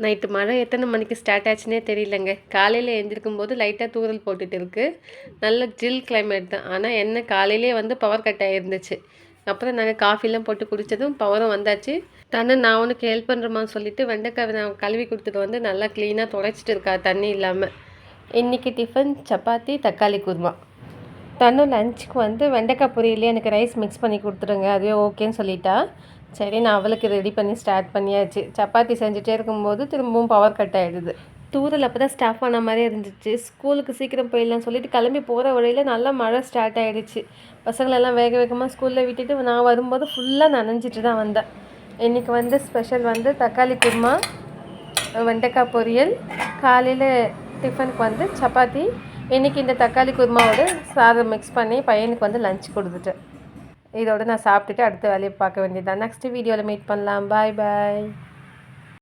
Night மழை எத்தனை மணிக்கு ஸ்டார்ட் ஆச்சுன்னே தெரியலங்க. காலையில் எழுந்திருக்கும்போது லைட்டாக தூறல் போட்டுட்டு இருக்குது. நல்ல ஜில் கிளைமேட் தான். ஆனால் என்ன காலையிலே வந்து பவர் கட் ஆகிருந்துச்சு. அப்புறம் நாங்கள் காஃபிலாம் போட்டு குடித்ததும் பவரும் வந்தாச்சு. நான் உனக்கு ஹெல்ப் பண்ணுறோமான்னு சொல்லிவிட்டு வெண்டைக்காய் நான் கழுவி கொடுத்துட்டு வந்து நல்லா க்ளீனாக துடைச்சிட்டு இருக்கா தண்ணி இல்லாமல். இன்றைக்கி டிஃபன் சப்பாத்தி தக்காளி குருமா. லஞ்சுக்கு வந்து வெண்டைக்காய் பொரியலே எனக்கு ரைஸ் மிக்ஸ் பண்ணி கொடுத்துருங்க, அதுவே ஓகேன்னு சொல்லிட்டா. சரி, நான் அவளுக்கு ரெடி பண்ணி ஸ்டார்ட் பண்ணியாச்சு. சப்பாத்தி செஞ்சுட்டே இருக்கும்போது திரும்பவும் பவர் கட் ஆகிடுது. தூரல் அப்போ தான் ஸ்டாஃப் ஆன மாதிரி இருந்துச்சு. ஸ்கூலுக்கு சீக்கிரம் போயிடலான்னு சொல்லிட்டு கிளம்பி போகிற வழியில் நல்லா மழை ஸ்டார்ட் ஆகிடுச்சு. பசங்களெல்லாம் வேக வேகமாக ஸ்கூலில் விட்டுட்டு நான் வரும்போது ஃபுல்லாக நனைஞ்சிட்டு தான் வந்தேன். இன்றைக்கி வந்து ஸ்பெஷல் வந்து தக்காளி குருமா, வெண்டைக்காய் பொரியல், காலையில் டிஃபனுக்கு வந்து சப்பாத்தி. இன்றைக்கி இந்த தக்காளி குருமாவோட சாதம் மிக்ஸ் பண்ணி பையனுக்கு வந்து லஞ்ச் கொடுத்துட்டேன். இதோடு நான் சாப்பிட்டுட்டு அடுத்த வேலையை பார்க்க வேண்டியது தான். நெக்ஸ்ட் வீடியோவில் மீட் பண்ணலாம். பாய் பாய்.